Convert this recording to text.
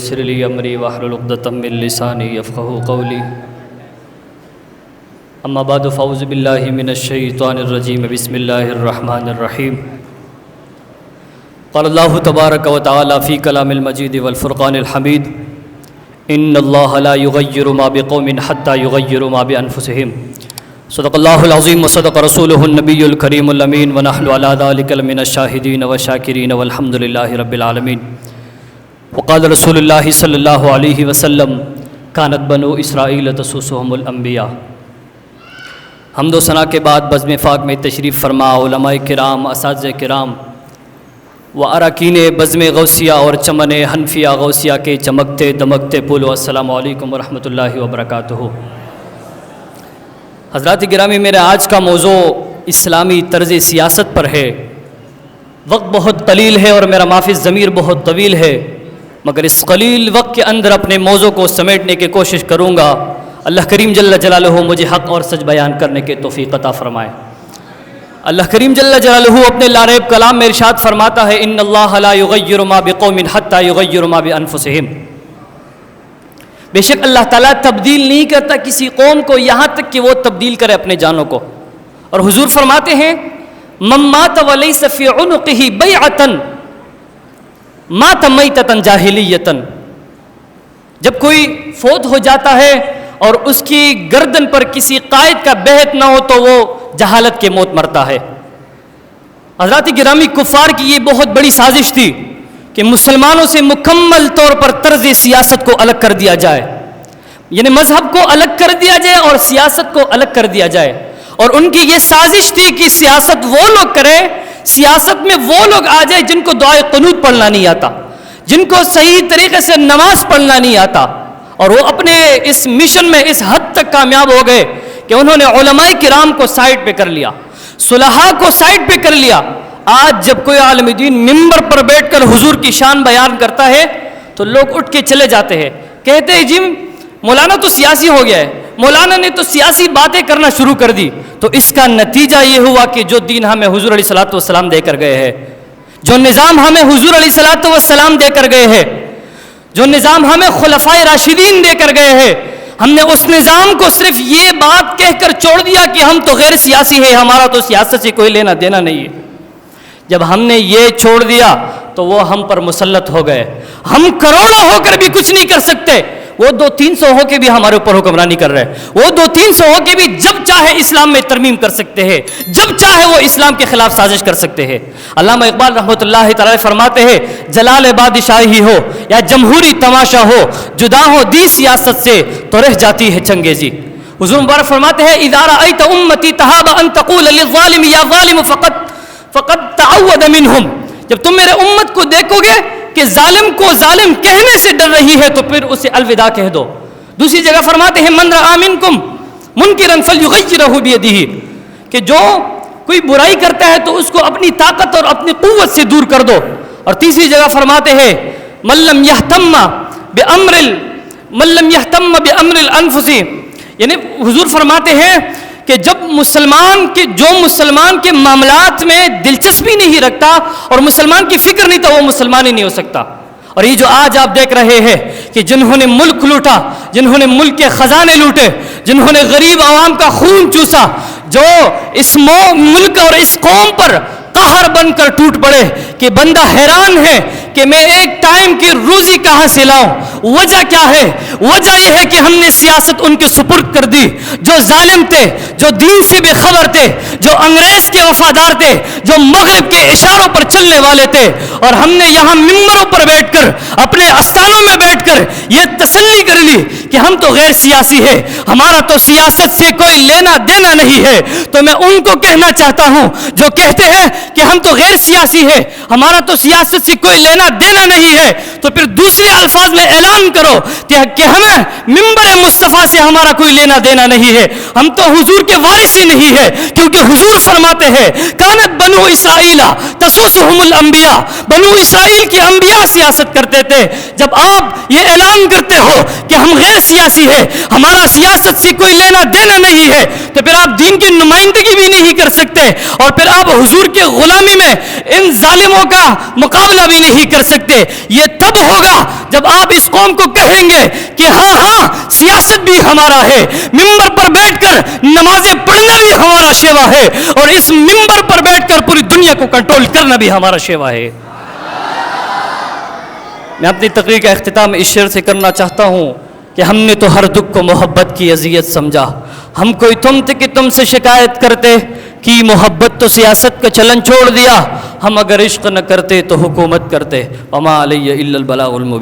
ويسر لي أمري واحلل عقدة من لساني يفقهوا قولي أما بعد فأعوذ بالله من الشيطان الرجيم بسم الله الرحمن الرحيم قال الله تبارك وتعالى في كلام المجيد والفرقان الحميد إن الله لا يغير ما بقوم حتى يغيروا ما بأنفسهم صدق الله العظيم وصدق رسوله النبي الكريم الأمين ونحن على ذلك من الشاهدين والشاكرين والحمد لله رب العالمين وقال رسول الله صلى الله عليه وسلم كانت بنو إسرائيل تسوسهم الأنبياء۔ حمد و ثنا کے بعد بزم فاق میں تشریف فرما علماء کرام، اساتذہ کرام و اراکین بزم غوثیہ اور چمن حنفیہ غوثیہ کے چمکتے دمکتے پھولو، السلام علیکم ورحمۃ اللہ وبرکاتہ۔ حضرات گرامی، میرا آج کا موضوع اسلامی طرز سیاست پر ہے۔ وقت بہت قلیل ہے اور میرا مافی ضمیر بہت طویل ہے، مگر اس قلیل وقت کے اندر اپنے موضوع کو سمیٹنے کی کوشش کروں گا۔ اللہ کریم جل جلالہ مجھے حق اور سچ بیان کرنے کے توفیق عطا فرمائے۔ اللہ کریم جل جلالہ اپنے لاریب کلام میں ارشاد فرماتا ہے ان اللہ لا یغیر ما بقوم حتی یغیروا ما بانفسہم۔ بے شک اللہ تعالیٰ تبدیل نہیں کرتا کسی قوم کو یہاں تک کہ وہ تبدیل کرے اپنے جانوں کو۔ اور حضور فرماتے ہیں من مات ولیس فی عنقہ بیعۃ مات میتۃ جاہلیۃ۔ جب کوئی فوت ہو جاتا ہے اور اس کی گردن پر کسی قائد کا بیعت نہ ہو تو وہ جہالت کے موت مرتا ہے۔ حضرات گرامی، کفار کی یہ بہت بڑی سازش تھی کہ مسلمانوں سے مکمل طور پر طرز سیاست کو الگ کر دیا جائے، یعنی مذہب کو الگ کر دیا جائے اور سیاست کو الگ کر دیا جائے۔ اور ان کی یہ سازش تھی کہ سیاست وہ لوگ کریں، سیاست میں وہ لوگ آ جائے جن کو دعائے قنوت پڑھنا نہیں آتا، جن کو صحیح طریقے سے نماز پڑھنا نہیں آتا۔ اور وہ اپنے اس مشن میں اس حد تک کامیاب ہو گئے کہ انہوں نے علماء کرام کو سائڈ پہ کر لیا، صلحاء کو سائڈ پہ کر لیا۔ آج جب کوئی عالم دین ممبر پر بیٹھ کر حضور کی شان بیان کرتا ہے تو لوگ اٹھ کے چلے جاتے ہیں، کہتے ہیں جی مولانا تو سیاسی ہو گیا ہے، مولانا نے تو سیاسی باتیں کرنا شروع کر دی۔ تو اس کا نتیجہ یہ ہوا کہ جو دین ہمیں حضور علیہ الصلوۃ والسلام دے کر گئے ہیں، جو نظام ہمیں حضور علیہ الصلوۃ والسلام دے کر گئے ہیں، جو نظام ہمیں خلفائے راشدین دے کر گئے ہیں، ہم نے اس نظام کو صرف یہ بات کہہ کر چھوڑ دیا کہ ہم تو غیر سیاسی ہیں، ہمارا تو سیاست سے کوئی لینا دینا نہیں ہے۔ جب ہم نے یہ چھوڑ دیا تو وہ ہم پر مسلط ہو گئے۔ ہم کروڑوں ہو کر بھی کچھ نہیں کر سکتے، وہ 200-300 ہو کے بھی ہمارے اوپر حکمرانی کر رہے ہیں۔ وہ 200-300 ہو کے بھی جب چاہے اسلام میں ترمیم کر سکتے ہیں، جب چاہے وہ اسلام کے خلاف سازش کر سکتے ہیں۔ علامہ اقبال رحمۃ اللہ تعالی فرماتے ہیں جلال بادشاہی ہو یا جمہوری تماشا ہو، جدا ہو دی سیاست سے تو رہ جاتی ہے چنگیزی۔ حضور مبارک فرماتے ہیں اذا رأیت امتی تہاب ان تقول للظالم یا ظالم فقد تعود منہم۔ جب تم میرے امت کو دیکھو گے کہ ظالم کو ظالم کہنے سے ڈر رہی ہے تو پھر اسے الوداع کہہ دو۔ دوسری جگہ فرماتے ہیں من رأى منکم منکرا فلیغیرہ بیدہ، کہ جو کوئی برائی کرتا ہے تو اس کو اپنی طاقت اور اپنی قوت سے دور کر دو۔ اور تیسری جگہ فرماتے ہیں من لم یہتم بامر الانفس، یعنی حضور فرماتے ہیں کہ جب مسلمان کے معاملات میں دلچسپی نہیں رکھتا اور مسلمان کی فکر نہیں تو وہ مسلمان ہی نہیں ہو سکتا۔ اور یہ جو آج آپ دیکھ رہے ہیں کہ جنہوں نے ملک لوٹا، جنہوں نے ملک کے خزانے لوٹے، جنہوں نے غریب عوام کا خون چوسا، جو اس ملک اور اس قوم پر قہر بن کر ٹوٹ پڑے کہ بندہ حیران ہے کہ میں ایک ٹائم کی روزی کہاں سے لاؤں۔ وجہ کیا ہے؟ وجہ یہ ہے کہ ہم نے سیاست ان کے سپرد کر دی۔ جو ظالم تھے، جو دین سے بے خبر تھے، جو انگریز کے وفادار تھے، جو مغرب کے اشاروں پر چلنے والے تھے، اور ہم نے یہاں ممبروں پر بیٹھ کر، اپنے استانوں میں بیٹھ کر یہ تسلی کر لی کہ ہم تو غیر سیاسی ہے، ہمارا تو سیاست سے کوئی لینا دینا نہیں ہے۔ تو میں ان کو کہنا چاہتا ہوں جو کہتے ہیں کہ ہم تو غیر سیاسی ہے، ہمارا تو سیاست سے کوئی لینا دینا نہیں ہے، تو پھر دوسرے الفاظ میں اعلان کرو کہ ہمیں ممبر مصطفیٰ سے ہمارا کوئی لینا دینا نہیں ہے، ہم تو حضور کے وارث ہی نہیں ہے، کیونکہ حضور فرماتے ہیں کانت بنو اسرائیل تسوسهم الانبیاء، بنو اسرائیل کے انبیاء سیاست کرتے تھے۔ جب آپ یہ اعلان کرتے ہو کہ ہم غیر سیاسی ہے، ہمارا سیاست سے کوئی لینا دینا نہیں ہے، تو پھر آپ دین کی نمائندگی بھی نہیں کر سکتے، اور پھر آپ حضور کے غلامی میں ان ظالموں کا مقابلہ بھی نہیں کر کر سکتے. یہ تب ہوگا جب آپ اس قوم کو کہیں گے کہ ہاں ہاں سیاست بھی ہمارا ہے, ممبر پر بیٹھ کر نمازیں پڑھنا بھی ہمارا شیوا ہے, اور اس ممبر پر بیٹھ کر پوری دنیا کو کنٹرول کرنا بھی ہمارا شیوا ہے. میں اپنی تقریر کا اختتام اس شعر سے کرنا چاہتا ہوں کہ ہم نے تو ہر دکھ کو محبت کی اذیت سمجھا, ہم کوئی تم تھے کہ تم سے شکایت کرتے, کی محبت تو سیاست کا چلن چھوڑ دیا, ہم اگر عشق نہ کرتے تو حکومت کرتے. وما علی الا البلاغ المبین.